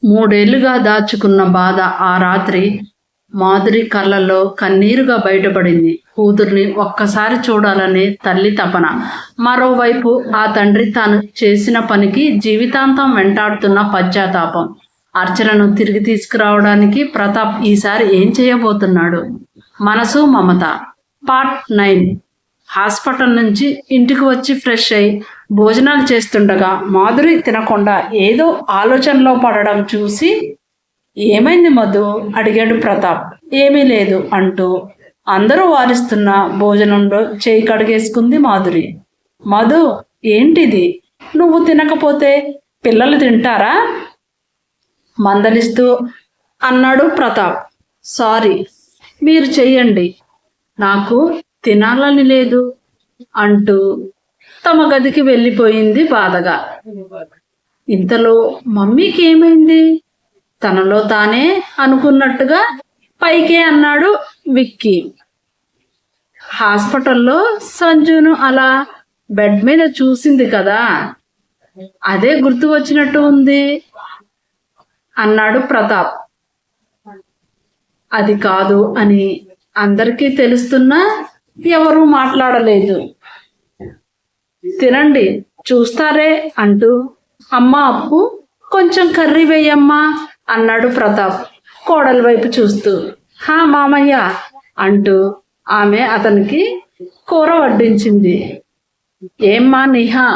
మూడేళ్లుగా దాచుకున్న బాధ ఆ రాత్రి మాధురి కళ్ళల్లో కన్నీరుగా బయటపడింది. కూతుర్ని ఒక్కసారి చూడాలని తల్లి తపన. మరోవైపు ఆ తండ్రి తాను చేసిన పనికి జీవితాంతం వెంటాడుతున్న పశ్చాత్తాపం. అర్చనను తిరిగి తీసుకురావడానికి ప్రతాప్ ఈసారి ఏం చేయబోతున్నాడు? మనసు మమత పార్ట్ 9. హాస్పిటల్ నుంచి ఇంటికి వచ్చి ఫ్రెష్ అయి భోజనాలు చేస్తుండగా మాధురి తినకుండా ఏదో ఆలోచనలో పడడం చూసి, ఏమైంది మధు? అడిగాడు ప్రతాప్. ఏమీ లేదు అంటూ అందరూ వారిస్తున్న భోజనంలో చేయి కడిగేసుకుంది మాధురి. మధు, ఏంటిది? నువ్వు తినకపోతే పిల్లలు తింటారా? మందలిస్తూ అన్నాడు ప్రతాప్. సారీ, మీరు చెయ్యండి, నాకు తినాలని లేదు అంటూ తమ గదికి వెళ్ళిపోయింది బాధగా. ఇంతలో మమ్మీకి ఏమైంది? తనలో తానే అనుకున్నట్టుగా పైకే అన్నాడు విక్కీ. హాస్పిటల్లో సంజును అలా బెడ్ మీద చూసింది కదా, అదే గుర్తు వచ్చినట్టు ఉంది అన్నాడు ప్రతాప్. అది కాదు అని అందరికీ తెలుస్తున్నా ఎవరూ మాట్లాడలేదు. తినండి, చూస్తారే అంటూ అమ్మ అప్పు కొంచెం కర్రీ వేయమ్మా అన్నాడు ప్రతాప్ కోడలి వైపు చూస్తూ. హా మామయ్య అంటూ ఆమె అతనికి కూర వడ్డించింది. ఏమ్మా నిహా,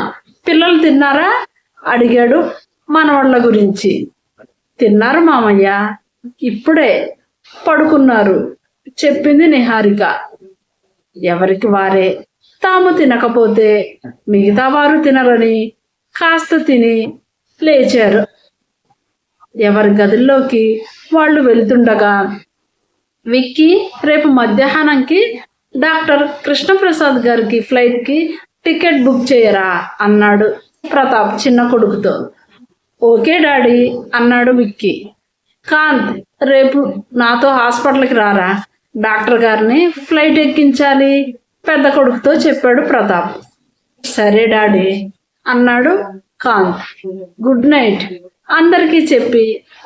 పిల్లలు తిన్నారా అడిగాడు మనవాళ్ళ గురించి. తిన్నారు మామయ్య, ఇప్పుడే పడుకున్నారు చెప్పింది నిహారిక. ఎవరికి వారే తాము తినకపోతే మిగతా వారు తినరని కాస్త తిని లేచారు. ఎవరి గదుల్లోకి వాళ్ళు వెళ్తుండగా విక్కీ, రేపు మధ్యాహ్నంకి డాక్టర్ కృష్ణప్రసాద్ గారికి ఫ్లైట్కి టికెట్ బుక్ చేయరా అన్నాడు ప్రతాప్ చిన్న కొడుకుతో. ఓకే డాడీ అన్నాడు విక్కీ. కాంత్, రేపు నాతో హాస్పిటల్కి రారా, డాక్టర్ గారిని ఫ్లైట్ ఎక్కించాలి పెద్ద కొడుకుతో చెప్పాడు ప్రతాప్. సరే డాడీ అన్నాడు కాంత్. గుడ్ నైట్ అందరికీ చెప్పి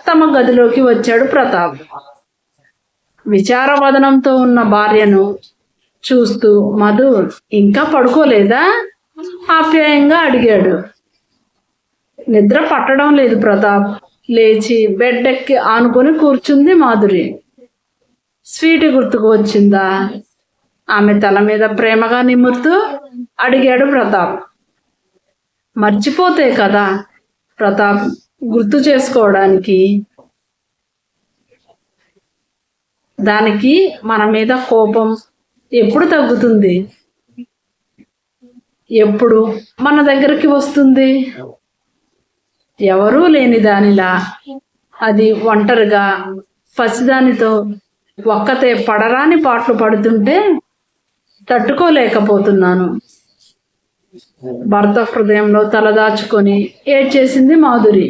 తమ గదిలోకి వచ్చాడు ప్రతాప్. విచారవదనంతో ఉన్న భార్యను చూస్తూ, మధు ఇంకా పడుకోలేదా ఆప్యాయంగా అడిగాడు. నిద్ర పట్టడం లేదు ప్రతాప్. లేచి బెడ్ ఎక్కి ఆనుకొని కూర్చుంది మాధురి. స్వీటీ గుర్తుకు వచ్చిందా? ఆమె తల మీద ప్రేమగా నిమురుతూ అడిగాడు ప్రతాప్. మర్చిపోతే కదా ప్రతాప్ గుర్తు చేసుకోవడానికి. దానికి మన మీద కోపం ఎప్పుడు తగ్గుతుంది? ఎప్పుడు మన దగ్గరికి వస్తుంది? ఎవరూ లేని దానిలా అది ఒంటరిగా పసిదానితో ఒక్కతే పడరాని పాటలు పడుతుంటే తట్టుకోలేకపోతున్నాను. భర్త హృదయంలో తలదాచుకొని ఏడ్చేసింది మాధురి.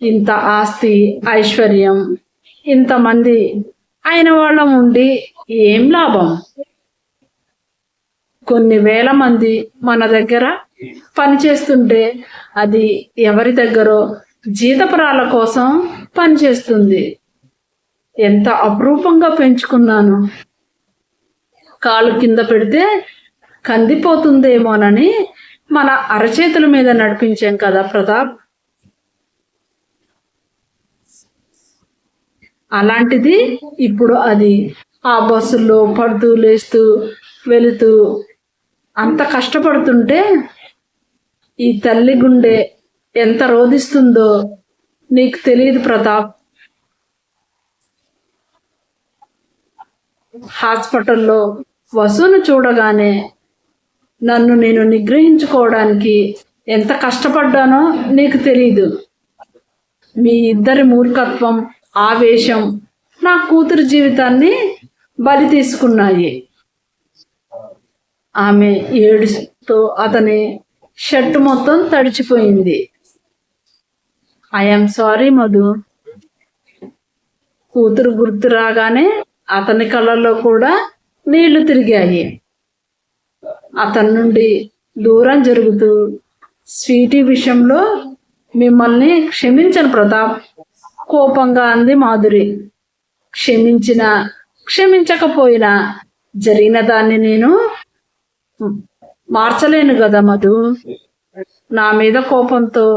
ఇంత ఆస్తి ఐశ్వర్యం ఇంతమంది అయిన వాళ్ళం ఉండి ఏం లాభం? కొన్ని వేల మంది మన దగ్గర పనిచేస్తుంటే అది ఎవరి దగ్గరో జీతపరాల కోసం పనిచేస్తుంది. ఎంత అపురూపంగా పెంచుకున్నాను. కాలు కింద పెడితే కందిపోతుందేమోనని మన అరచేతుల మీద నడిపించాం కదా ప్రతాప్. అలాంటిది ఇప్పుడు అది ఆ బస్సుల్లో పడుతూ లేస్తూ వెళుతూ అంత కష్టపడుతుంటే ఈ తల్లి గుండె ఎంత రోధిస్తుందో నీకు తెలియదు ప్రతాప్. హాస్పిటల్లో వసును చూడగానే నన్ను నేను నిగ్రహించుకోవడానికి ఎంత కష్టపడ్డానో నీకు తెలీదు. మీ ఇద్దరి మూర్ఖత్వం, ఆవేశం నా కూతురు జీవితాన్ని బలి తీసుకున్నాయి. ఆమె ఏడుస్తూ అతని షర్టు మొత్తం తడిచిపోయింది. I'm sorry Madhu. కూతురు గుర్తు రాగానే అతని కళ్ళల్లో కూడా నీళ్లు తిరిగాయి. అతని నుండి దూరం జరుగుతూ స్వీటీ విషయంలో మిమ్మల్ని క్షమించను ప్రతాప్, కోపంగా అంది మాధురి. క్షమించినా క్షమించకపోయినా జరిగిన దాన్ని నేను మార్చలేను కదా మధు. నా మీద కోపంతో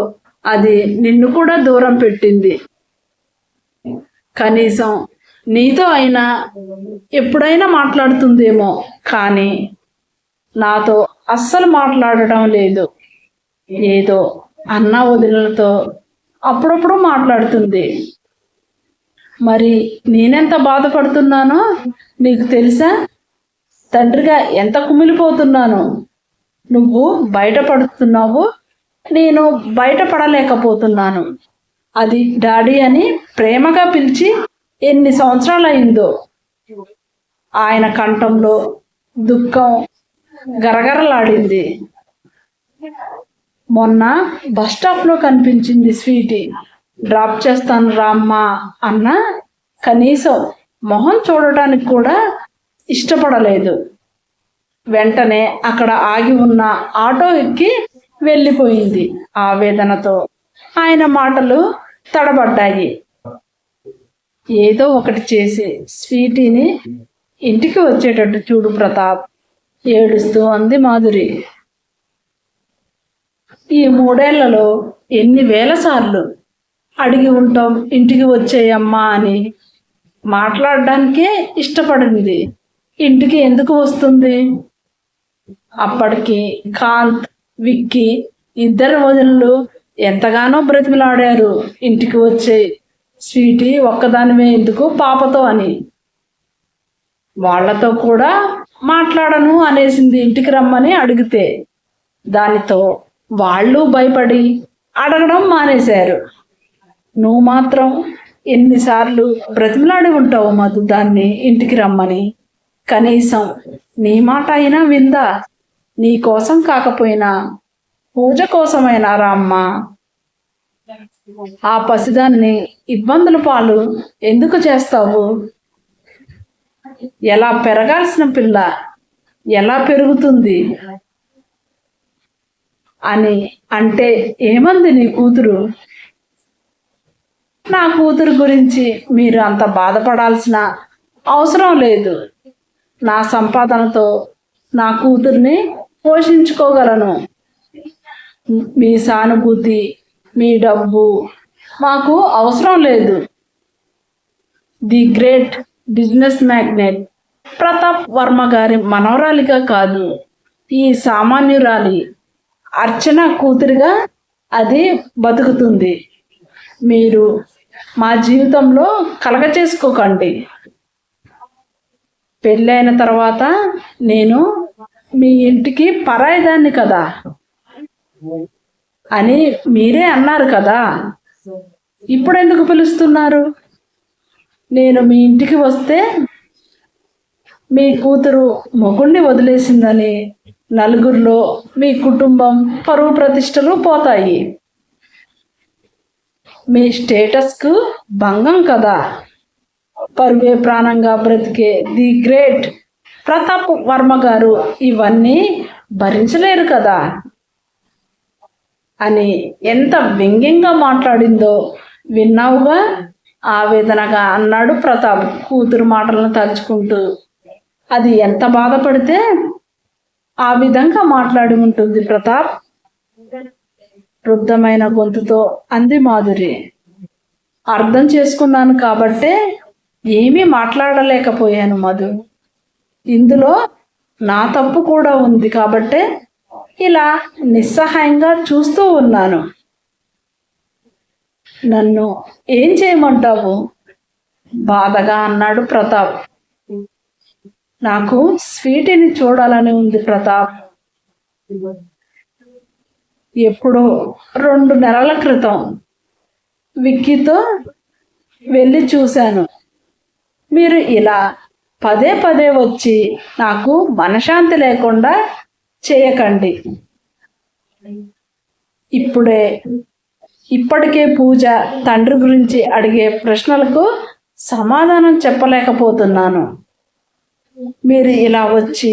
అది నిన్ను కూడా దూరం పెట్టింది. కనీసం నీతో అయినా ఎప్పుడైనా మాట్లాడుతుందేమో, కానీ నాతో అస్సలు మాట్లాడటం లేదు. ఏదో అన్న వదినలతో అప్పుడప్పుడు మాట్లాడుతుంది. మరి నేనెంత బాధపడుతున్నానో నీకు తెలుసా? తండ్రిగా ఎంత కుమిలిపోతున్నానో. నువ్వు బయటపడుతున్నావు, నేను బయటపడలేకపోతున్నాను. అది డాడీ అని ప్రేమగా పిలిచి ఎన్ని సంవత్సరాలైందో. ఆయన కంఠంలో దుఃఖం గరగరలాడింది. మొన్న బస్ స్టాప్లో కనిపించింది స్వీటీ. డ్రాప్ చేస్తాను రామ్మా అన్న. కనీసం మొహం చూడటానికి కూడా ఇష్టపడలేదు. వెంటనే అక్కడ ఆగి ఉన్న ఆటో ఎక్కి వెళ్ళిపోయింది. ఆవేదనతో ఆయన మాటలు తడబడ్డాయి. ఏదో ఒకటి చేసి స్వీటీని ఇంటికి వచ్చేటట్టు చూడు ప్రతాప్, ఏడుస్తూ అంది మాధురి. ఈ 3 ఏళ్లలో ఎన్ని వేల సార్లు అడిగి ఉంటాం ఇంటికి వచ్చేయమ్మా అని. మాట్లాడడానికే ఇష్టపడింది, ఇంటికి ఎందుకు వస్తుంది? అప్పటికి కాంత్, విక్కీ ఇద్దరు వదినలు ఎంతగానో బ్రతిమలాడారు ఇంటికి వచ్చే స్వీటీ ఒక్కదానివే ఎందుకు పాపతో అని. వాళ్లతో కూడా మాట్లాడను అనేసింది ఇంటికి రమ్మని అడిగితే. దానితో వాళ్ళు భయపడి అడగడం మానేశారు. నువ్వు మాత్రం ఎన్నిసార్లు బ్రతిమలాడి ఉంటావు మధు దాన్ని ఇంటికి రమ్మని. కనీసం నీ మాట అయినా విందా? నీ కోసం కాకపోయినా పూజ కోసమైనా రామ్మా. ఆ పసిదాన్ని ఇబ్బందుల పాలు ఎందుకు చేస్తావు? ఎలా పెరగాల్సిన పిల్ల ఎలా పెరుగుతుంది అని అంటే ఏమంది నీ కూతురు? నా కూతురు గురించి మీరు అంత బాధపడాల్సిన అవసరం లేదు. నా సంపాదనతో నా కూతుర్ని పోషించుకోగలను. మీ సానుభూతి, మీ డబ్బు మాకు అవసరం లేదు. The great business magnate Pratap Varma గారి మనవరాలిగా కాదు, ఈ సామాన్యురాలి అర్చన కూతురిగా అది బతుకుతుంది. మీరు మా జీవితంలో కలగ చేసుకోకండి. పెళ్ళైన తర్వాత నేను మీ ఇంటికి పరాయిదాన్ని కదా అని మీరే అన్నారు కదా, ఇప్పుడు ఎందుకు పిలుస్తున్నారు? నేను మీ ఇంటికి వస్తే మీ కూతురు మొగుణ్ణి వదిలేసిందని నలుగురిలో మీ కుటుంబం పరువు ప్రతిష్టలు పోతాయి. మీ స్టేటస్కు భంగం కదా. పరువే ప్రాణంగా బ్రతికే ది గ్రేట్ ప్రతాప్ వర్మ గారు ఇవన్నీ భరించలేరు కదా అని ఎంత వ్యంగ్యంగా మాట్లాడిందో విన్నావుగా, ఆవేదనగా అన్నాడు ప్రతాప్ కూతురు మాటలను తలుచుకుంటూ. అది ఎంత బాధపడితే ఆ విధంగా మాట్లాడి ఉంటుంది ప్రతాప్, రుద్ధమైన గొంతుతో అంది మాధురి. అర్థం చేసుకున్నాను కాబట్టే ఏమీ మాట్లాడలేకపోయాను మధు. ఇందులో నా తప్పు కూడా ఉంది కాబట్టే ఇలా నిస్సహాయంగా చూస్తూ ఉన్నాను. నన్ను ఏం చేయమంటావు? బాధగా అన్నాడు ప్రతాప్. నాకు స్వీటీని చూడాలని ఉంది ప్రతాప్. ఎప్పుడో 2 నెలల క్రితం విక్కీతో వెళ్ళి చూశాను. మీరు ఇలా పదే పదే వచ్చి నాకు మనశ్శాంతి లేకుండా చేయకండి. ఇప్పటికే పూజ తండ్రి గురించి అడిగే ప్రశ్నలకు సమాధానం చెప్పలేకపోతున్నాను. మీరు ఇలా వచ్చి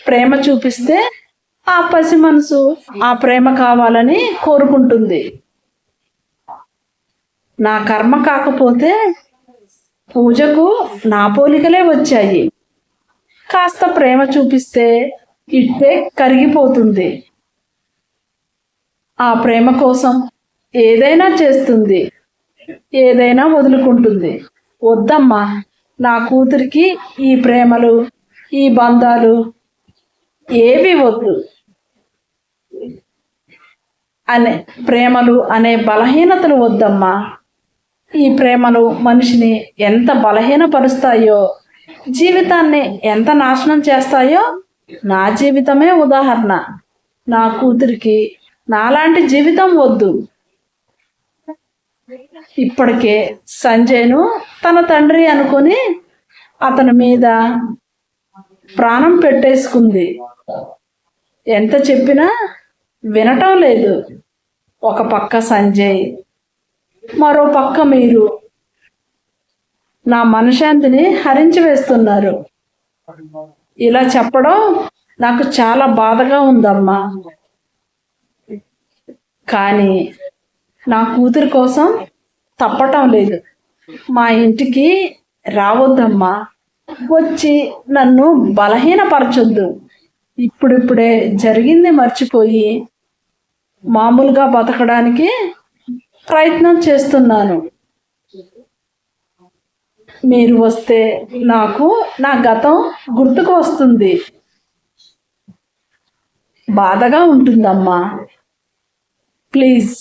ప్రేమ చూపిస్తే ఆ పసి మనసు ఆ ప్రేమ కావాలని కోరుకుంటుంది. నా కర్మ కాకపోతే పూజకు నా పోలికలే వచ్చాయి. కాస్త ప్రేమ చూపిస్తే ఇట్టే కరిగిపోతుంది. ఆ ప్రేమ కోసం ఏదైనా చేస్తుంది, ఏదైనా వదులుకుంటుంది. వద్దమ్మా, నా కూతురికి ఈ ప్రేమలు, ఈ బంధాలు ఏవి వద్దు. ప్రేమలు అనే బలహీనతలు వద్దమ్మా. ఈ ప్రేమలు మనిషిని ఎంత బలహీనపరుస్తాయో, జీవితాన్ని ఎంత నాశనం చేస్తాయో నా జీవితమే ఉదాహరణ. నా కూతురికి నాలాంటి జీవితం వద్దు. ఇప్పటికే సంజయ్ను తన తండ్రి అనుకొని అతని మీద ప్రాణం పెట్టేసుకుంది. ఎంత చెప్పినా వినటం లేదు. ఒక పక్క సంజయ్, మరో పక్క మీరు నా మనశ్శాంతిని హరించి వేస్తున్నారు. ఇలా చెప్పడం నాకు చాలా బాధగా ఉందమ్మా. కానీ నా కూతురి కోసం తప్పటం లేదు. మా ఇంటికి రావద్దమ్మా. వచ్చి నన్ను బలహీనపరచొద్దు. ఇప్పుడిప్పుడే జరిగింది మర్చిపోయి మామూలుగా బతకడానికి ప్రయత్నం చేస్తున్నాను. మీరు వస్తే నాకు నా గతం గుర్తుకు వస్తుంది. బాధగా ఉంటుందమ్మా. ప్లీజ్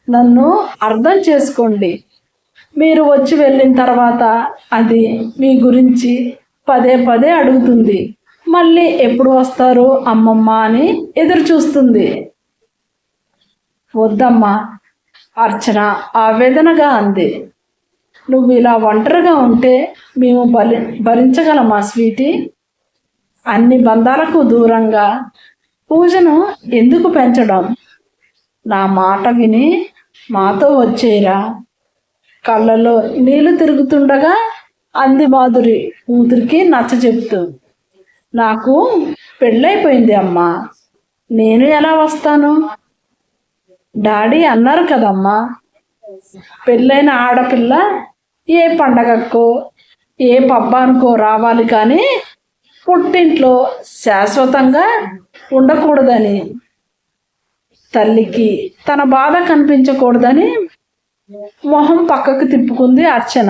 నన్ను అర్థం చేసుకోండి. మీరు వచ్చి వెళ్ళిన తర్వాత అది మీ గురించి పదే పదే అడుగుతుంది. మళ్ళీ ఎప్పుడు వస్తారు అమ్మమ్మ అని ఎదురు చూస్తుంది. వద్దమ్మా, అర్చన ఆవేదనగా అంది. నువ్వు ఇలా ఒంటరిగా ఉంటే మేము భరించగలమా స్వీటీ? అన్ని బంధాలకు దూరంగా పూజను ఎందుకు పెంచడం? నా మాట విని మాతో వచ్చేరా. కళ్ళలో నీళ్లు తిరుగుతుండగా అంది మాధురి కూతురికి నచ్చ చెప్తూ. నాకు పెళ్ళైపోయింది అమ్మా, నేను ఎలా వస్తాను? డాడీ అన్నారు కదమ్మా, పెళ్ళైన ఆడపిల్ల ఏ పండగకో ఏ పబ్బానికో రావాలి కానీ పుట్టింట్లో శాశ్వతంగా ఉండకూడదని. తల్లికి తన బాధ కనిపించకూడదని మొహం పక్కకు తిప్పుకుంది అర్చన.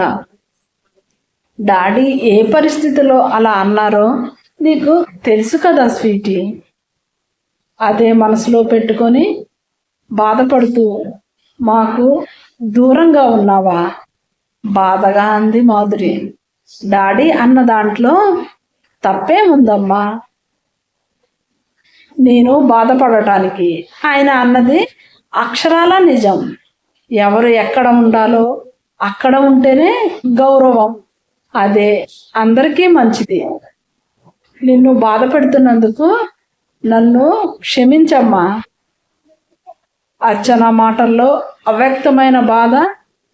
డాడీ ఏ పరిస్థితిలో అలా అన్నారో నీకు తెలుసు కదా స్వీటీ. అదే మనసులో పెట్టుకొని బాధపడుతూ మాకు దూరంగా ఉన్నావా? బాధగా అంది మాధురి. డాడీ అన్న దాంట్లో తప్పేముందమ్మా? నేను బాధపడటానికి ఆయన అన్నది అక్షరాల నిజం. ఎవరు ఎక్కడ ఉండాలో అక్కడ ఉంటేనే గౌరవం. అదే అందరికీ మంచిది. నిన్ను బాధ పెడుతున్నందుకు నన్ను క్షమించమ్మా. అర్చన మాటల్లో అవ్యక్తమైన బాధ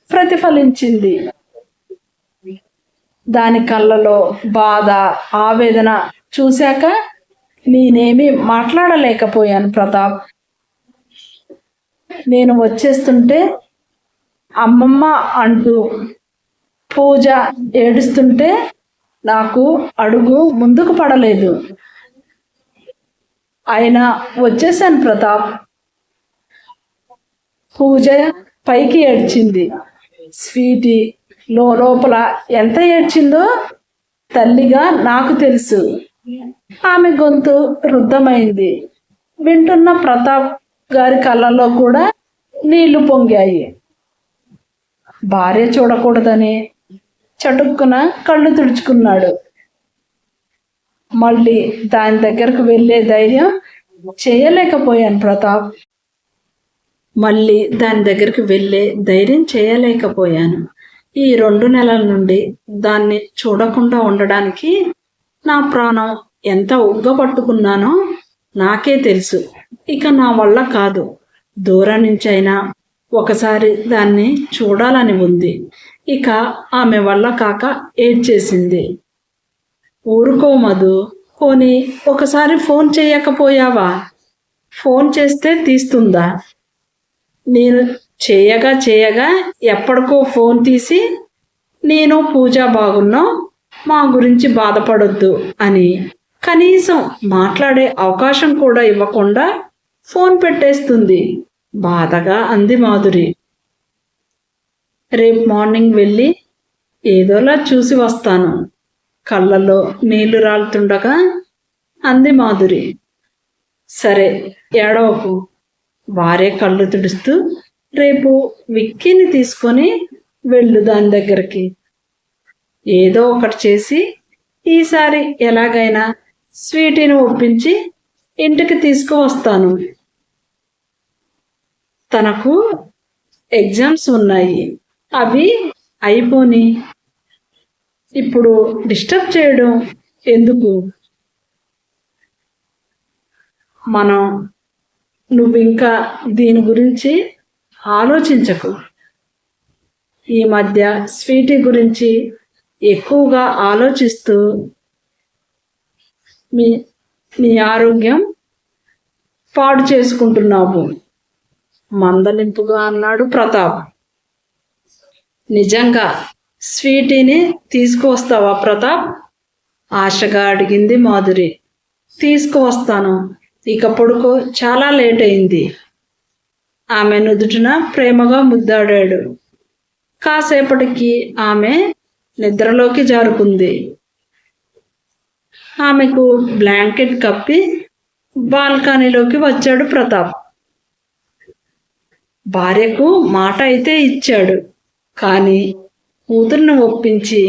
ప్రతిఫలించింది. దాని కళ్ళలో బాధ, ఆవేదన చూశాక నేనేమీ మాట్లాడలేకపోయాను ప్రతాప్. నేను వచ్చేస్తుంటే అమ్మమ్మ అంటూ పూజ ఏడుస్తుంటే నాకు అడుగు ముందుకు పడలేదు. అయినా వచ్చేసాను ప్రతాప్. పూజ పైకి ఏడ్చింది. స్వీటీ లోపల ఎంత ఏడ్చిందో తల్లిగా నాకు తెలుసు. ఆమె గొంతు రుద్ధమైంది. వింటున్న ప్రతాప్ గారి కళ్ళల్లో కూడా నీళ్లు పొంగాయి. భార్య చూడకూడదని చటుక్కున కళ్ళు తుడుచుకున్నాడు. మళ్ళీ దాని దగ్గరకు వెళ్ళే ధైర్యం చేయలేకపోయాను ప్రతాప్. ఈ 2 నెలల నుండి దాన్ని చూడకుండా ఉండడానికి నా ప్రాణం ఎంత ఉగ్గపట్టుకున్నానో నాకే తెలుసు. ఇక నా వల్ల కాదు. దూరం నుంచైనా ఒకసారి దాన్ని చూడాలని ఉంది. ఇక ఆమె వల్ల కాక ఏడ్చేసింది. ఊరుకో మధు, పోనీ ఒకసారి ఫోన్ చేయకపోయావా? ఫోన్ చేస్తే తీస్తుందా? నేను చేయగా ఎప్పటికో ఫోన్ తీసి, నేను పూజ బాగున్నాం, మా గురించి బాధపడొద్దు అని కనీసం మాట్లాడే అవకాశం కూడా ఇవ్వకుండా ఫోన్ పెట్టేస్తుంది. బాధగా అంది మాధురి. రేపు మార్నింగ్ వెళ్ళి ఏదోలా చూసి వస్తాను, కళ్ళల్లో నీళ్లు రాలుతుండగా అంది మాధురి. సరే, ఏడవకు. వారే కళ్ళు తుడుస్తూ, రేపు విక్కీని తీసుకొని వెళ్ళు దాని దగ్గరికి. ఏదో ఒకటి చేసి ఈసారి ఎలాగైనా స్వీటీని ఒప్పించి ఇంటికి తీసుకువస్తాను. తనకు ఎగ్జామ్స్ ఉన్నాయి, అవి అయిపోని ఇప్పుడు డిస్టర్బ్ చేయడం ఎందుకు? నువ్వింకా దీని గురించి ఆలోచించకు. ఈ మధ్య స్వీటీ గురించి ఎక్కువగా ఆలోచిస్తూ నీ ఆరోగ్యం పాడు చేసుకుంటున్నావు, మందలింపుగా అన్నాడు ప్రతాప్. నిజంగా స్వీటీని తీసుకువస్తావా ప్రతాప్? ఆశగా అడిగింది మాధురి. తీసుకువస్తాను, ఇక పడుకో, చాలా లేట్ అయింది. ఆమె నుదుటిన ప్రేమగా ముద్దాడాడు. కాసేపటికి ఆమె నిద్రలోకి జారుకుంది. ఆమెకు బ్లాంకెట్ కప్పి బాల్కనీలోకి వచ్చాడు ప్రతాప్. భార్యకు మాట అయితే ఇచ్చాడు, కానీ కూతుర్ని ఒప్పించి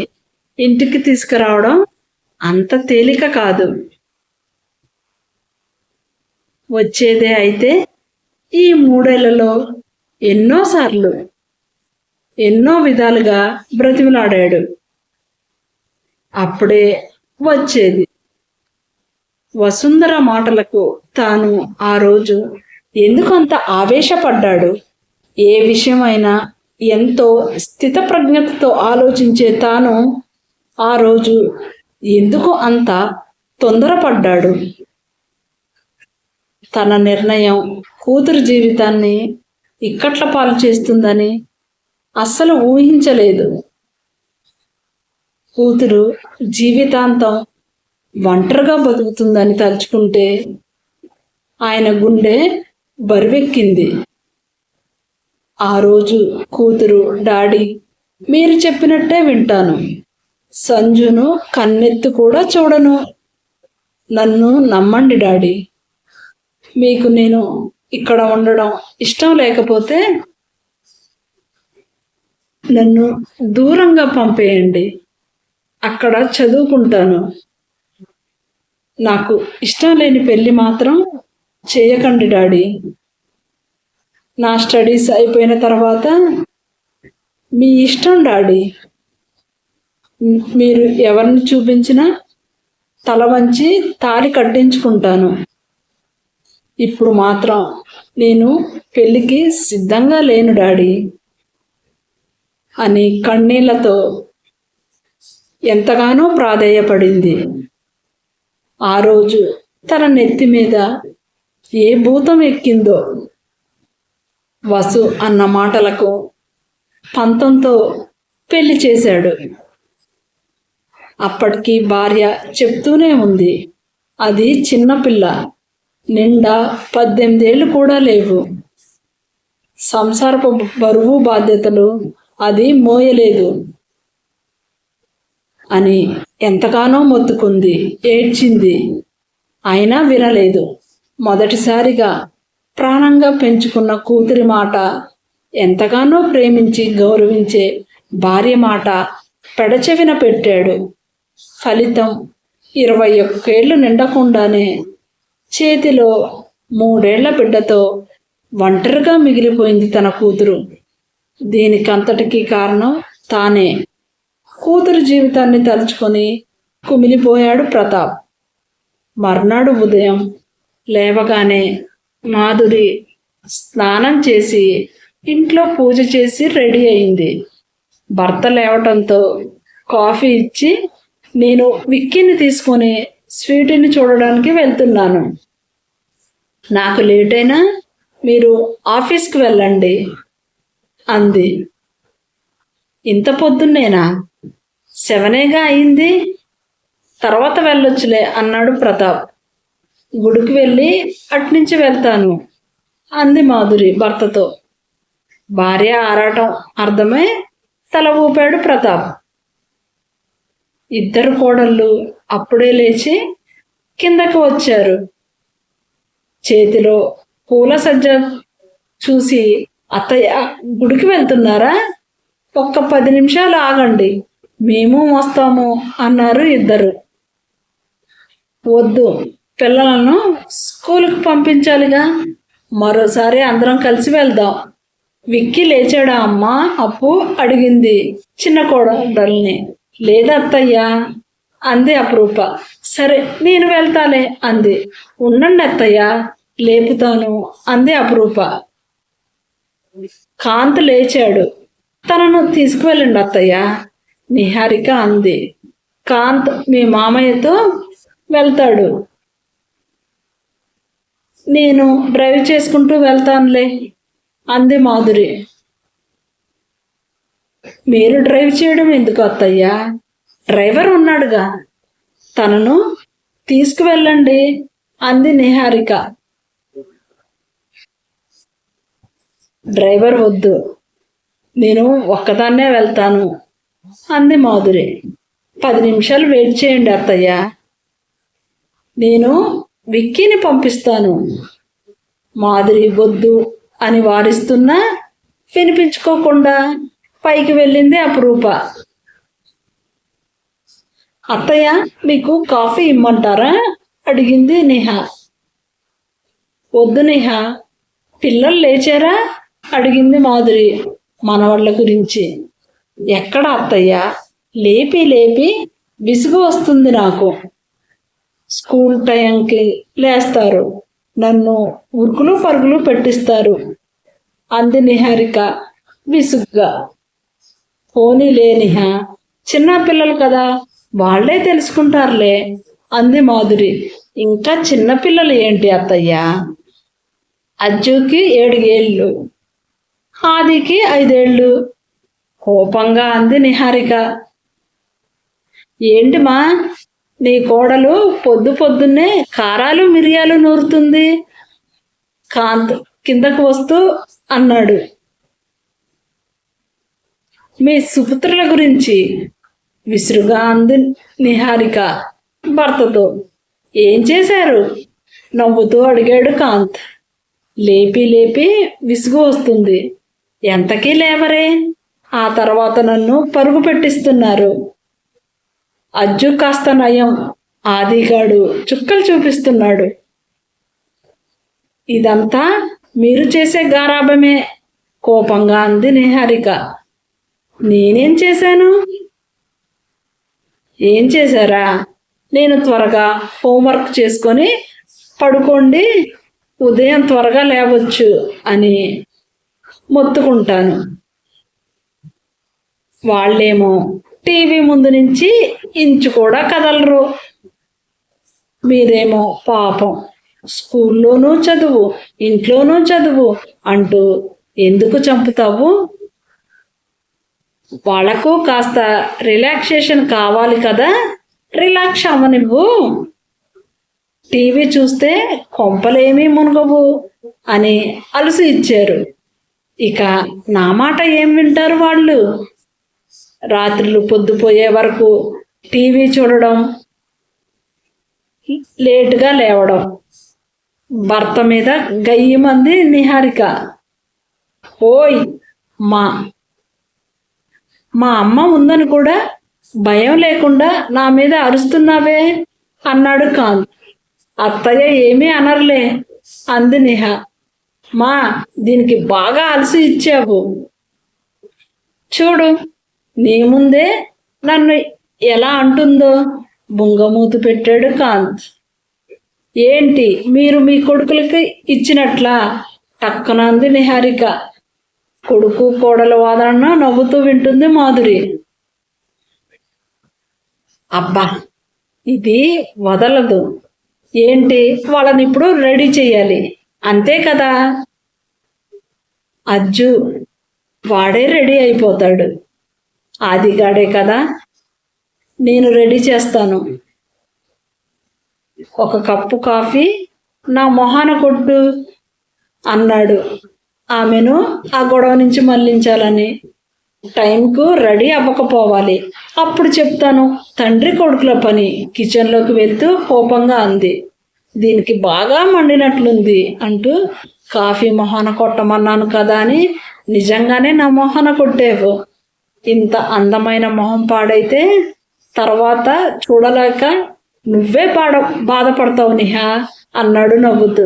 ఇంటికి తీసుకురావడం అంత తేలిక కాదు. వచ్చేదే అయితే ఈ 3 ఏళ్లలో ఎన్నోసార్లు ఎన్నో విధాలుగా బ్రతిమలాడాడు. అప్పుడే వచ్చేది. వసుంధర మాటలకు తాను ఆ రోజు ఎందుకంత ఆవేశపడ్డాడు? ఏ విషయమైనా ఎంతో స్థితప్రజ్ఞతతో ఆలోచించే తాను ఆ రోజు ఎందుకు అంత తొందరపడ్డాడు? తన నిర్ణయం కూతురు జీవితాన్ని ఇక్కట్ల పాలు చేస్తుందని అస్సలు ఊహించలేదు. కూతురు జీవితాంతం ఒంటరిగా బతుకుతుందని తలుచుకుంటే ఆయన గుండె బరువెక్కింది. ఆ రోజు కూతురు, డాడీ మీరు చెప్పినట్టే వింటాను, సంజును కన్నెత్తి కూడా చూడను, నన్ను నమ్మండి డాడీ, మీకు నేను ఇక్కడ ఉండడం ఇష్టం లేకపోతే నన్ను దూరంగా పంపేయండి, అక్కడ చదువుకుంటాను, నాకు ఇష్టం లేని పెళ్ళి మాత్రం చేయకండి డాడీ, నా స్టడీస్ అయిపోయిన తర్వాత మీ ఇష్టం డాడీ, మీరు ఎవరిని చూపించినా తల వంచి తాళి కట్టించుకుంటాను, ఇప్పుడు మాత్రం నేను పెళ్ళికి సిద్ధంగా లేను డాడీ అని కన్నీళ్లతో ఎంతగానో ప్రాధేయపడింది. ఆ రోజు తన నెత్తి మీద ఏ భూతం ఎక్కిందో. వసు అన్న మాటలకు పంతంతో పెళ్లి చేశాడు. అప్పటికి భార్య చెప్తూనే ఉంది, అది చిన్నపిల్ల, నిండా 18 ఏళ్ళు కూడా లేవు, సంసారపు బరువు బాధ్యతలు అది మోయలేదు అని ఎంతగానో మొత్తుకుంది, ఏడ్చింది. అయినా వినలేదు. మొదటిసారిగా ప్రాణంగా పెంచుకున్న కూతురి మాట, ఎంతగానో ప్రేమించి గౌరవించే భార్య మాట పెడచెవిన పెట్టాడు. ఫలితం 21 ఏళ్ళు నిండకుండానే చేతిలో 3 ఏళ్ల బిడ్డతో ఒంటరిగా మిగిలిపోయింది తన కూతురు. దీనికంతటికీ కారణం తానే. కూతురు జీవితాన్ని తలుచుకొని కుమిలిపోయాడు ప్రతాప్. మర్నాడు ఉదయం లేవగానే మాధురి స్నానం చేసి ఇంట్లో పూజ చేసి రెడీ అయింది. భర్త లేవటంతో కాఫీ ఇచ్చి, నేను విక్కీని తీసుకొని స్వీటీని చూడడానికి వెళ్తున్నాను, నాకు లేట్ అయినా మీరు ఆఫీస్కి వెళ్ళండి, అంది. ఇంత పొద్దున్నేనా? 7 అయింది. తర్వాత వెళ్ళొచ్చులే అన్నాడు ప్రతాప్. గుడికి వెళ్ళి అట్నుంచి వెళ్తాను అంది మాధురి భర్తతో. భార్య ఆరాటం అర్థమై తల ఊపాడు ప్రతాప్. ఇద్దరు కోడళ్ళు అప్పుడే లేచి కిందకు వచ్చారు. చేతిలో పూల సజ్జ చూసి, అత్తయ్య గుడికి వెళ్తున్నారా? ఒక్క 10 నిమిషాలు ఆగండి, మేము వస్తాము అన్నారు ఇద్దరు. వద్దు, పిల్లలను స్కూల్కి పంపించాలిగా, మరోసారి అందరం కలిసి వెళ్దాం. విక్కీ లేచాడా అమ్మా? అప్పు అడిగింది చిన్న కోడల్ని. లేదత్తయ్యా అంది అపురూప. సరే నేను వెళ్తాలే అంది. ఉండండి అత్తయ్య, లేపుతాను అంది అపురూప. కాంత్ లేచాడు. తనను తీసుకువెళ్ళండి అత్తయ్య నిహారిక అంది. కాంత్ మీ మామయ్యతో వెళ్తాడు, నేను డ్రైవ్ చేసుకుంటూ వెళ్తానులే అంది మాధురి. మీరు డ్రైవ్ చేయడం ఎందుకు అత్తయ్య? డ్రైవర్ ఉన్నాడుగా, తనను తీసుకువెళ్ళండి అంది నిహారిక. డ్రైవర్ వద్దు, నేను ఒక్కదాన్నే వెళ్తాను అంది మాధురి. 10 నిమిషాలు వెయిట్ చేయండి అత్తయ్య, నేను విక్కీని పంపిస్తాను. మాధురి వద్దు అని వారిస్తున్నా వినిపించుకోకుండా పైకి వెళ్ళింది అపురూప. అత్తయ్య మీకు కాఫీ ఇమ్మంటారా అడిగింది నేహా. వద్దు నేహా, పిల్లలు లేచారా అడిగింది మాధురి మనవళ్ళ గురించి. ఎక్కడ అత్తయ్య, లేపి లేపి విసుగు వస్తుంది నాకు. స్కూల్ టైంకి లేస్తారు, నన్ను ఉరుకులు పరుగులు పెట్టిస్తారు అంది నిహారిక విసుగ్గా. పోనీలే నిహా, చిన్న పిల్లలు కదా, వాళ్లే తెలుసుకుంటారులే అంది మాధురి. ఇంకా చిన్నపిల్లలు ఏంటి అత్తయ్య? అజ్జుకి 7 ఏళ్ళు, ఆదికి 5 ఏళ్ళు కోపంగా అంది నిహారిక. ఏంటిమా, నీ కోడలు పొద్దున్నే కారాలు మిరియాలు నూరుతుంది కాంత్ కిందకు వస్తూ అన్నాడు. మీ సుపుత్రుల గురించి విసురుగా అంది నిహారిక భర్తతో. ఏం చేశారు నవ్వుతూ అడిగాడు కాంత్. లేపి లేపి విసుగు వస్తుంది, ఎంతకీ లేవరే, ఆ తర్వాత నన్ను పరుగు పెట్టిస్తున్నారు. అజ్జు కాస్త నయం, ఆదిగాడు చుక్కలు చూపిస్తున్నాడు. ఇదంతా మీరు చేసే గారాబమే కోపంగా అంది నిహారిక. నేనేం చేశాను? ఏం చేశారా? నేను త్వరగా హోంవర్క్ చేసుకొని పడుకోండి, ఉదయం త్వరగా లేవచ్చు అని మొత్తుకుంటాను. వాళ్ళేమో టీవీ ముందు నుంచి ఇంచు కూడా కదలరు. మీరేమో పాపం స్కూల్లోనూ చదువు, ఇంట్లోనూ చదువు అంటూ ఎందుకు చంపుతావు? వాళ్ళకు కాస్త రిలాక్సేషన్ కావాలి కదా, రిలాక్స్ అవ్వనివ్వు. టీవీ చూస్తే కొంపలేమీ మునగవు అని అలుసు ఇచ్చారు. ఇక నా మాట ఏం వింటారు వాళ్ళు? రాత్రులు పొద్దుపోయే వరకు టీవీ చూడడం, లేటుగా లేవడం. భర్త మీద గయ్యమంది నిహారిక. ఓయ్, మా అమ్మ ఉందని కూడా భయం లేకుండా నా మీద అరుస్తున్నావే అన్నాడు కాంత్. అత్తయ్య ఏమీ అనర్లే అంది నిహా. దీనికి బాగా అలసి ఇచ్చావు. చూడు, నీ ముందే నన్ను ఎలా అంటుందో బుంగమూతి పెట్టాడు కాంత్. ఏంటి మీరు మీ కొడుకులకి ఇచ్చినట్లా టక్కున అంది నిహారిక. కొడుకు కోడల వాదన నవ్వుతూ వింటుంది మాధురి. అబ్బా, ఇది వదలదు. ఏంటి, వాళ్ళని ఇప్పుడు రెడీ చెయ్యాలి అంతే కదా. అజ్జు వాడే రెడీ అయిపోతాడు. ఆదిగాడే కదా, నేను రెడీ చేస్తాను. ఒక కప్పు కాఫీ నా మొహాన కొట్టు అన్నాడు ఆమెను ఆ గొడవ నుంచి మళ్లించాలని. టైంకు రెడీ అవ్వకపోవాలి, అప్పుడు చెప్తాను. తండ్రి కొడుకుల పని కిచెన్లోకి వెళ్తూ కోపంగా అంది. దీనికి బాగా మండినట్లుంది అంటూ, కాఫీ మొహాన కొట్టమన్నాను కదా అని నిజంగానే నా మొహాన కొట్టేవు. ఇంత అందమైన మొహం పాడైతే తర్వాత చూడలేక నువ్వే బాధపడతావు నిహా అన్నాడు నవ్వుతూ.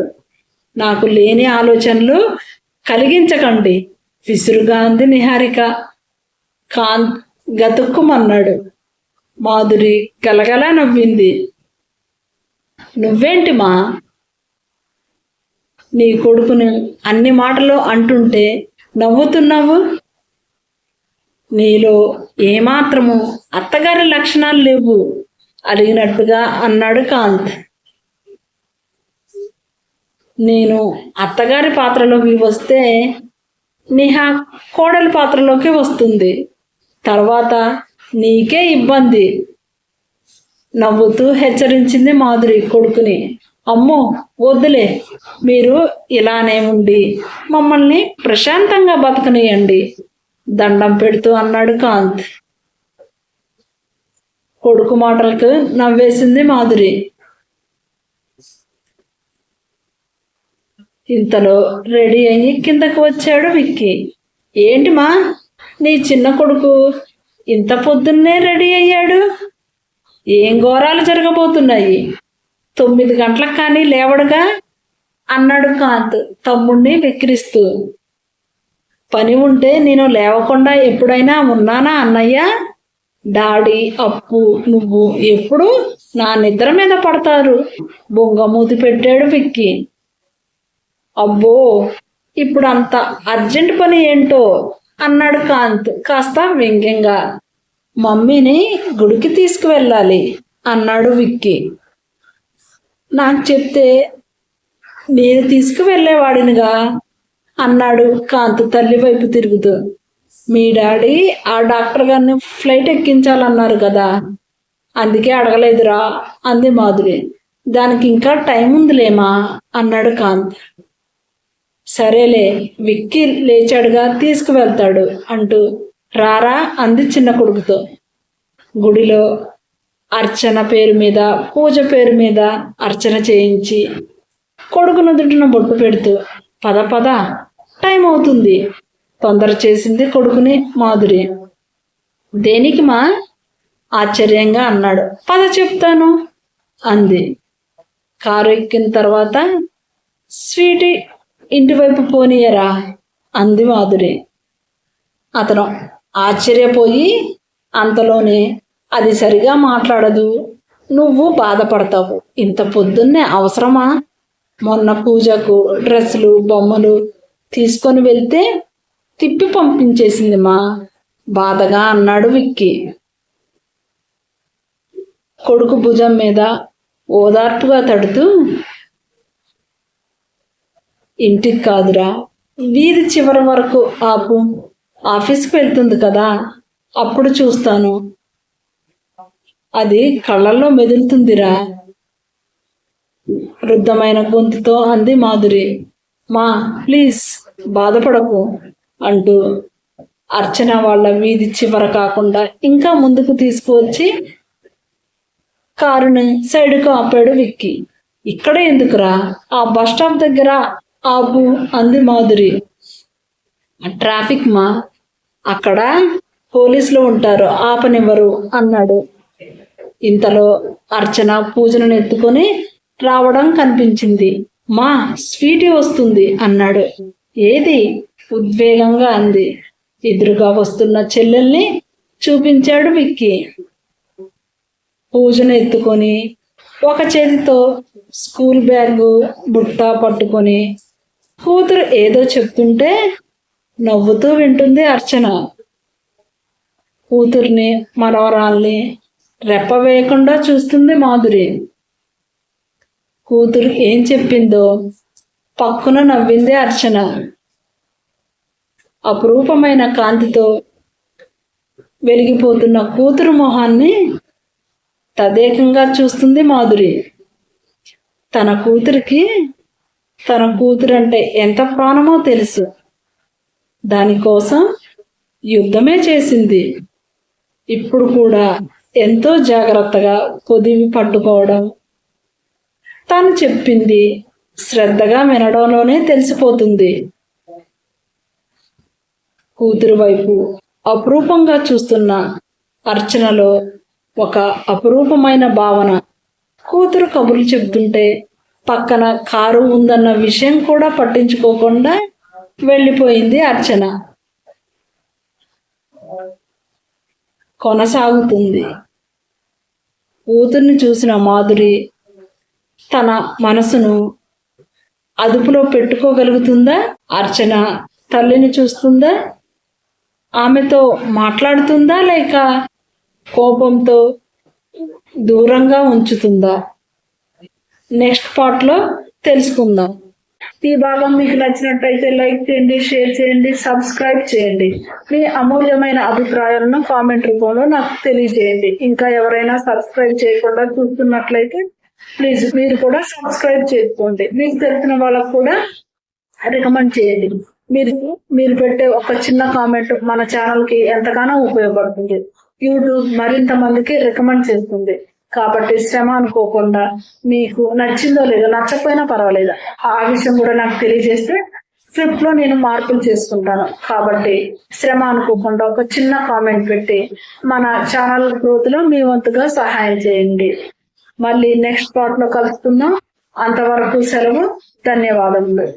నాకు లేని ఆలోచనలు కలిగించకండి విసురుగా అంది నిహారిక. కాంత్ గతుక్కుమన్నాడు. మాధురి గలగలా నవ్వింది. నువ్వేంటి మా, నీ కొడుకును అన్ని మాటలు అంటుంటే నవ్వుతున్నావు? నీలో ఏమాత్రము అత్తగారి లక్షణాలు లేవు అడిగినట్టుగా అన్నాడు కాంత్. నేను అత్తగారి పాత్రలోకి వస్తే నిహా కోడలి పాత్రలోకి వస్తుంది. తర్వాత నీకే ఇబ్బంది నవ్వుతూ హెచ్చరించింది మాధురి కొడుకుని. అమ్మో వద్దులే, మీరు ఇలానే ఉండి మమ్మల్ని ప్రశాంతంగా బతకనియండి దండం పెడుతూ అన్నాడు కాంత్. కొడుకు మాటలకు నవ్వేసింది మాధురి. ఇంతలో రెడీ అయ్యి కిందకు వచ్చాడు విక్కీ. ఏంటి మా, నీ చిన్న కొడుకు ఇంత పొద్దున్నే రెడీ అయ్యాడు? ఏం ఘోరాలు జరగబోతున్నాయి? 9 గంటలకు కానీ లేవడుగా అన్నాడు కాంత్ తమ్ముణ్ణి వెక్కిరిస్తూ. పని ఉంటే నేను లేవకుండా ఎప్పుడైనా ఉన్నానా అన్నయ్య? డాడీ, అప్పు, నువ్వు ఎప్పుడు నా నిద్ర మీద పడతారు బొంగమూతి పెట్టాడు విక్కీ. అబ్బో, ఇప్పుడు అంత అర్జెంట్ పని ఏంటో అన్నాడు కాంత్ కాస్త వ్యంగ్యంగా. మమ్మీని గుడికి తీసుకువెళ్ళాలి అన్నాడు విక్కీ. నాకు చెప్తే నేను తీసుకువెళ్ళేవాడినిగా అన్నాడు కాంత్ తల్లి వైపు తిరుగుతూ. మీ డాడీ ఆ డాక్టర్ గారిని ఫ్లైట్ ఎక్కించాలన్నారు కదా, అందుకే అడగలేదురా అంది మాధురి. దానికి ఇంకా టైం ఉందిలేమా అన్నాడు కాంత్. సరేలే, విక్కీ లేచాడుగా తీసుకువెళ్తాడు అంటూ రారా అంది చిన్న కొడుకుతో. గుడిలో అర్చన పేరు మీద, పూజ పేరు మీద అర్చన చేయించి కొడుకు నుదుటిన బొట్టు పెడుతూ పద పద టైం అవుతుంది తొందర చేసింది కొడుకుని మాధురి. దేనికి మా ఆశ్చర్యంగా అన్నాడు. పద చెప్తాను అంది. కారు ఎక్కిన తర్వాత స్వీటీ ఇంటివైపు పోనీయరా అంది మాధురి. అతను ఆశ్చర్యపోయి అంతలోనే అది సరిగా మాట్లాడదు, నువ్వు బాధపడతావు, ఇంత పొద్దున్నే అవసరమా? మొన్న పూజకు డ్రెస్సులు బొమ్మలు తీసుకొని వెళ్తే తిప్పి పంపించేసింది మా బాధగా అన్నాడు విక్కీ. కొడుకు భుజం మీద ఓదార్పుగా తడుతూ, ఇంటికి కాదురా, వీధి చివరి వరకు ఆపు, ఆఫీస్కి వెళ్తుంది కదా, అప్పుడు చూస్తాను. అది కళ్ళల్లో మెదులుతుందిరా వృద్ధమైన గొంతుతో అంది మాధురి. మా ప్లీజ్ బాధపడకు అంటూ అర్చన వాళ్ళ వీధి చివర కాకుండా ఇంకా ముందుకు తీసుకువచ్చి కారుని సైడ్కు ఆపాడు విక్కీ. ఇక్కడ ఎందుకురా, ఆ బస్ స్టాప్ దగ్గర ఆపు అంది మాధురి. ట్రాఫిక్ మా, అక్కడ పోలీసులు ఉంటారు, ఆపనివ్వరు అన్నాడు. ఇంతలో అర్చన పూజను ఎత్తుకొని రావడం కనిపించింది. మా స్వీటీ వస్తుంది అన్నాడు. ఏది ఉద్వేగంగా అంది. ఎదురుగా వస్తున్న చెల్లెల్ని చూపించాడు విక్కీ. పూజను ఎత్తుకొని ఒక చేతితో స్కూల్ బ్యాగు బుట్ట పట్టుకొని కూతురు ఏదో చెప్తుంటే నవ్వుతూ వింటుంది అర్చన. కూతుర్ని మనవరాల్ని రెప్ప వేయకుండా చూస్తుంది మాధురి. కూతురు ఏం చెప్పిందో పక్కున నవ్వింది అర్చన. అపురూపమైన కాంతితో వెలిగిపోతున్న కూతురు మొహాన్ని తదేకంగా చూస్తుంది మాధురి. తన కూతురికి తన కూతురంటే ఎంత ప్రాణమో తెలుసు. దానికోసం యుద్ధమే చేసింది. ఇప్పుడు కూడా ఎంతో జాగ్రత్తగా పొదివి పట్టుకోవడం, తను చెప్పింది శ్రద్ధగా వినడంలోనే తెలిసిపోతుంది. కూతురు వైపు అపురూపంగా చూస్తున్న అర్చనలో ఒక అపురూపమైన భావన. కూతురు కబుర్లు చెబుతుంటే పక్కన కారు ఉందన్న విషయం కూడా పట్టించుకోకుండా వెళ్ళిపోయింది అర్చన. కొనసాగుతుంది. కూతుర్ని చూసిన మాధురి తన మనసును అదుపులో పెట్టుకోగలుగుతుందా? అర్చన తల్లిని చూస్తుందా? ఆమెతో మాట్లాడుతుందా లేక కోపంతో దూరంగా ఉంచుతుందా? నెక్స్ట్ పార్ట్లో తెలుసుకుందాం. ఈ భాగం మీకు నచ్చినట్టయితే లైక్ చేయండి, షేర్ చేయండి, సబ్స్క్రైబ్ చేయండి. మీ అమూల్యమైన అభిప్రాయాలను కామెంట్ రూపంలో నాకు తెలియజేయండి. ఇంకా ఎవరైనా సబ్స్క్రైబ్ చేయకుండా చూస్తున్నట్లయితే ప్లీజ్ మీరు కూడా సబ్స్క్రైబ్ చేసుకోండి. మీకు తెలిసిన వాళ్ళకు కూడా రికమెండ్ చేయండి. మీరు పెట్టే ఒక చిన్న కామెంట్ మన ఛానల్కి ఎంతగానో ఉపయోగపడుతుంది. యూట్యూబ్ మరింత మందికి రికమెండ్ చేస్తుంది. కాబట్టి శ్రమ అనుకోకుండా మీకు నచ్చిందో లేదో, నచ్చకపోయినా పర్వాలేదు, ఆ విషయం కూడా నాకు తెలియజేస్తే స్క్రిప్ట్ లో నేను మార్పులు చేసుకుంటాను. కాబట్టి శ్రమ అనుకోకుండా ఒక చిన్న కామెంట్ పెట్టి మన ఛానల్ గ్రోత్ లో మీ వంతుగా సహాయం చేయండి. మళ్ళీ నెక్స్ట్ పార్ట్ లో కలుసుకుందాం. అంతవరకు సెలవు. ధన్యవాదములు.